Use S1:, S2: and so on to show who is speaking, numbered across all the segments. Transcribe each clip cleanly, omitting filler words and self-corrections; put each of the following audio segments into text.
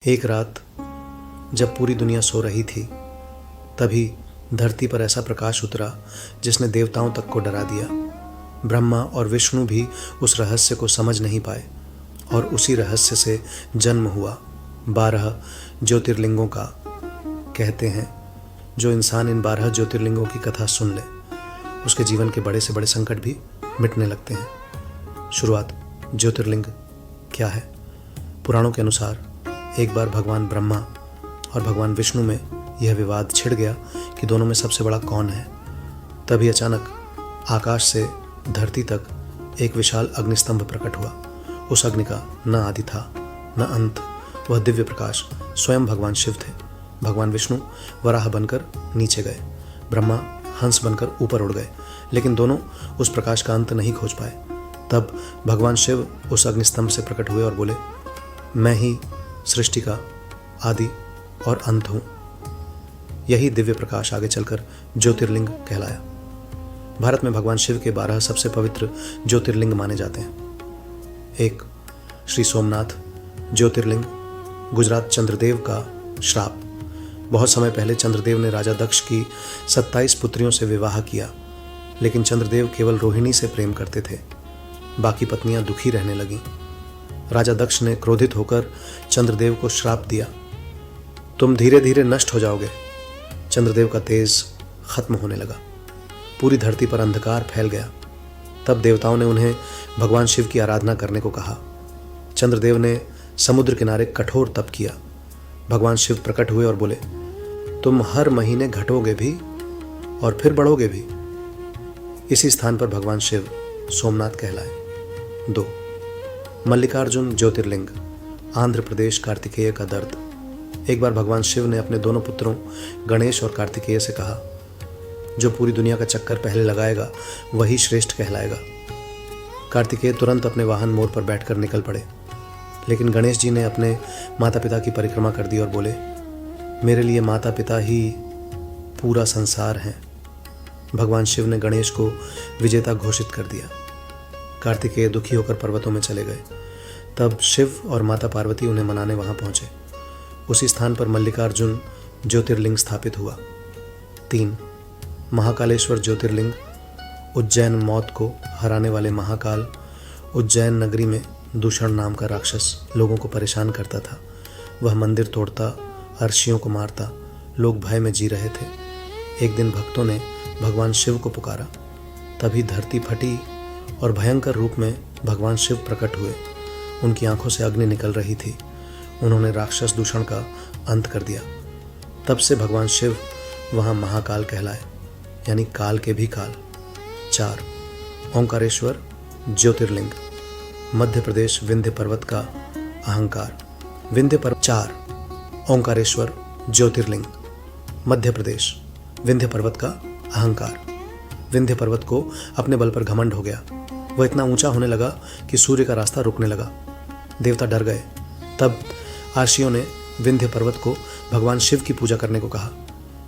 S1: एक रात जब पूरी दुनिया सो रही थी, तभी धरती पर ऐसा प्रकाश उतरा जिसने देवताओं तक को डरा दिया। ब्रह्मा और विष्णु भी उस रहस्य को समझ नहीं पाए और उसी रहस्य से जन्म हुआ 12 ज्योतिर्लिंगों का। कहते हैं जो इंसान इन 12 ज्योतिर्लिंगों की कथा सुन ले, उसके जीवन के बड़े से बड़े संकट भी मिटने लगते हैं। शुरुआत ज्योतिर्लिंग क्या है? पुराणों के अनुसार एक बार भगवान ब्रह्मा और भगवान विष्णु में यह विवाद छिड़ गया कि दोनों में सबसे बड़ा कौन है। तभी अचानक आकाश से धरती तक एक विशाल अग्निस्तंभ प्रकट हुआ। उस अग्नि का न आदि था न अंत। वह दिव्य प्रकाश स्वयं भगवान शिव थे। भगवान विष्णु वराह बनकर नीचे गए, ब्रह्मा हंस बनकर ऊपर उड़ गए, लेकिन दोनों उस प्रकाश का अंत नहीं खोज पाए। तब भगवान शिव उस अग्निस्तंभ से प्रकट हुए और बोले, मैं ही सृष्टि का आदि और अंत हूं। यही दिव्य प्रकाश आगे चलकर ज्योतिर्लिंग कहलाया। भारत में भगवान शिव के 12 सबसे पवित्र ज्योतिर्लिंग माने जाते हैं। 1 श्री सोमनाथ ज्योतिर्लिंग, गुजरात। चंद्रदेव का श्राप। बहुत समय पहले चंद्रदेव ने राजा दक्ष की 27 पुत्रियों से विवाह किया, लेकिन चंद्रदेव केवल रोहिणी से प्रेम करते थे। बाकी पत्नियां दुखी रहने लगीं। राजा दक्ष ने क्रोधित होकर चंद्रदेव को श्राप दिया, तुम धीरे धीरे नष्ट हो जाओगे। चंद्रदेव का तेज खत्म होने लगा, पूरी धरती पर अंधकार फैल गया। तब देवताओं ने उन्हें भगवान शिव की आराधना करने को कहा। चंद्रदेव ने समुद्र किनारे कठोर तप किया। भगवान शिव प्रकट हुए और बोले, तुम हर महीने घटोगे भी और फिर बढ़ोगे भी। इसी स्थान पर भगवान शिव सोमनाथ कहलाए। 2 मल्लिकार्जुन ज्योतिर्लिंग, आंध्र प्रदेश। कार्तिकेय का दर्द। एक बार भगवान शिव ने अपने दोनों पुत्रों गणेश और कार्तिकेय से कहा, जो पूरी दुनिया का चक्कर पहले लगाएगा वही श्रेष्ठ कहलाएगा। कार्तिकेय तुरंत अपने वाहन मोर पर बैठकर निकल पड़े, लेकिन गणेश जी ने अपने माता पिता की परिक्रमा कर दी और बोले, मेरे लिए माता पिता ही पूरा संसार हैं। भगवान शिव ने गणेश को विजेता घोषित कर दिया। कार्तिकेय दुखी होकर पर्वतों में चले गए। तब शिव और माता पार्वती उन्हें मनाने वहां पहुंचे। उसी स्थान पर मल्लिकार्जुन ज्योतिर्लिंग स्थापित हुआ। 3 महाकालेश्वर ज्योतिर्लिंग, उज्जैन। मौत को हराने वाले महाकाल। उज्जैन नगरी में दूषण नाम का राक्षस लोगों को परेशान करता था। वह मंदिर तोड़ता, अर्षियों को मारता। लोग भय में जी रहे थे। एक दिन भक्तों ने भगवान शिव को पुकारा, तभी धरती फटी और भयंकर रूप में भगवान शिव प्रकट हुए। उनकी आंखों से अग्नि निकल रही थी। उन्होंने राक्षस दूषण का अंत कर दिया। तब से भगवान शिव वहां महाकाल कहलाए, यानी काल के भी काल। 4 ओंकारेश्वर ज्योतिर्लिंग, मध्य प्रदेश। विंध्य पर्वत का अहंकार। विंध्य पर्वत। 4 ओंकारेश्वर ज्योतिर्लिंग, मध्य प्रदेश। विंध्य पर्वत का अहंकार। विंध्य पर्वत को अपने बल पर घमंड हो गया। वह इतना ऊंचा होने लगा कि सूर्य का रास्ता रुकने लगा। देवता डर गए। तब आर्षियों ने विंध्य पर्वत को भगवान शिव की पूजा करने को कहा।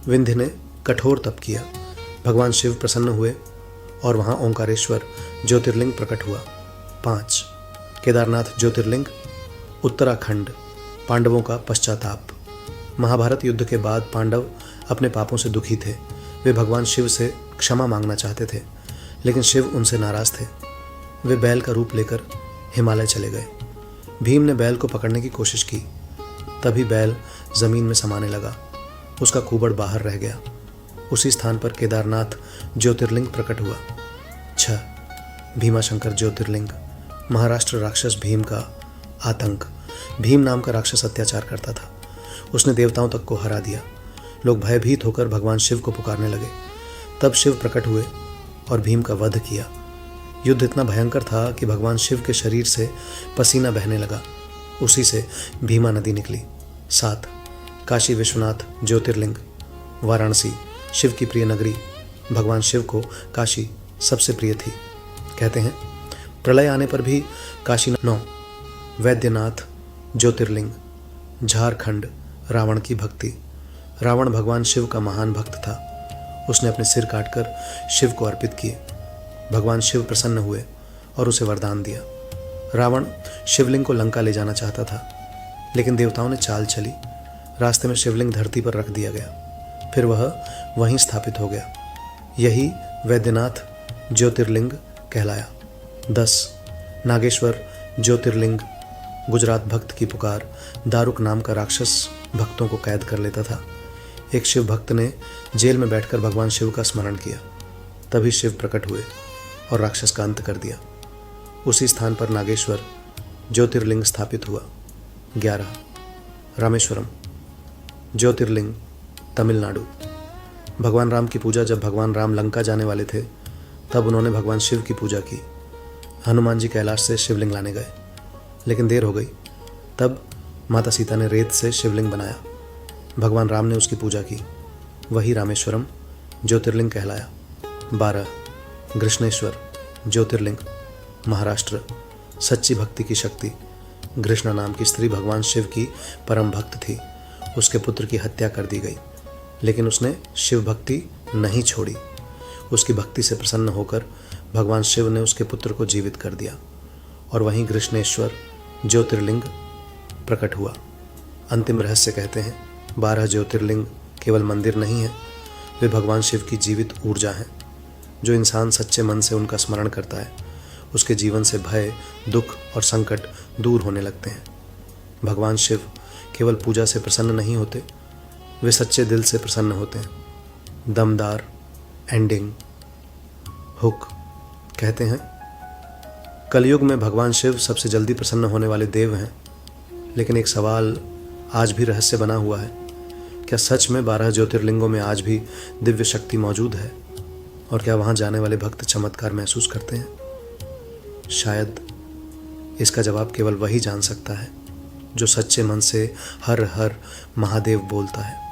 S1: विंध्य ने कठोर तप किया। भगवान शिव प्रसन्न हुए और वहां ओंकारेश्वर ज्योतिर्लिंग प्रकट हुआ। 5 केदारनाथ ज्योतिर्लिंग, उत्तराखंड। पांडवों का पश्चाताप। महाभारत युद्ध के बाद पांडव अपने पापों से दुखी थे। वे भगवान शिव से क्षमा मांगना चाहते थे, लेकिन शिव उनसे नाराज थे। वे बैल का रूप लेकर हिमालय चले गए। भीम ने बैल को पकड़ने की कोशिश की, तभी बैल जमीन में समाने लगा। उसका कुबड़ बाहर रह गया। उसी स्थान पर केदारनाथ ज्योतिर्लिंग प्रकट हुआ। 6 भीमाशंकर ज्योतिर्लिंग, महाराष्ट्र। राक्षस भीम का आतंक। भीम नाम का राक्षस अत्याचार करता था। उसने देवताओं तक को हरा दिया। लोग भयभीत होकर भगवान शिव को पुकारने लगे। तब शिव प्रकट हुए और भीम का वध किया। युद्ध इतना भयंकर था कि भगवान शिव के शरीर से पसीना बहने लगा। उसी से भीमा नदी निकली। 7 काशी विश्वनाथ ज्योतिर्लिंग, वाराणसी। शिव की प्रिय नगरी। भगवान शिव को काशी सबसे प्रिय थी। कहते हैं प्रलय आने पर भी काशी। 9 वैद्यनाथ ज्योतिर्लिंग, झारखंड। रावण की भक्ति। रावण भगवान शिव का महान भक्त था। उसने अपने सिर काटकर शिव को अर्पित किए। भगवान शिव प्रसन्न हुए और उसे वरदान दिया। रावण शिवलिंग को लंका ले जाना चाहता था, लेकिन देवताओं ने चाल चली। रास्ते में शिवलिंग धरती पर रख दिया गया, फिर वह वहीं स्थापित हो गया। यही वैद्यनाथ ज्योतिर्लिंग कहलाया। 10. नागेश्वर ज्योतिर्लिंग। गुजरात भक्त की पुकार। दारुक नाम का राक्षस भक्तों को कैद कर लेता था। एक शिव भक्त ने जेल में बैठकर भगवान शिव का स्मरण किया। तभी शिव प्रकट हुए और राक्षस का अंत कर दिया। उसी स्थान पर नागेश्वर ज्योतिर्लिंग स्थापित हुआ। 11. रामेश्वरम ज्योतिर्लिंग, तमिलनाडु। भगवान राम की पूजा। जब भगवान राम लंका जाने वाले थे तब उन्होंने भगवान शिव की पूजा की। हनुमान जी कैलाश से शिवलिंग लाने गए, लेकिन देर हो गई। तब माता सीता ने रेत से शिवलिंग बनाया। भगवान राम ने उसकी पूजा की। वही रामेश्वरम ज्योतिर्लिंग कहलाया। 12. कृष्णेश्वर ज्योतिर्लिंग, महाराष्ट्र। सच्ची भक्ति की शक्ति। कृष्णा नाम की स्त्री भगवान शिव की परम भक्त थी। उसके पुत्र की हत्या कर दी गई, लेकिन उसने शिव भक्ति नहीं छोड़ी। उसकी भक्ति से प्रसन्न होकर भगवान शिव ने उसके पुत्र को जीवित कर दिया और वहीं कृष्णेश्वर ज्योतिर्लिंग प्रकट हुआ। अंतिम रहस्य कहते हैं 12 ज्योतिर्लिंग केवल मंदिर नहीं है, वे भगवान शिव की जीवित ऊर्जा हैं। जो इंसान सच्चे मन से उनका स्मरण करता है, उसके जीवन से भय, दुख और संकट दूर होने लगते हैं। भगवान शिव केवल पूजा से प्रसन्न नहीं होते, वे सच्चे दिल से प्रसन्न होते हैं। दमदार एंडिंग। हुक कहते हैं, कलयुग में भगवान शिव सबसे जल्दी प्रसन्न होने वाले देव हैं, लेकिन एक सवाल आज भी रहस्य बना हुआ है। क्या सच में 12 ज्योतिर्लिंगों में आज भी दिव्य शक्ति मौजूद है? और क्या वहां जाने वाले भक्त चमत्कार महसूस करते हैं? शायद इसका जवाब केवल वही जान सकता है जो सच्चे मन से हर हर महादेव बोलता है।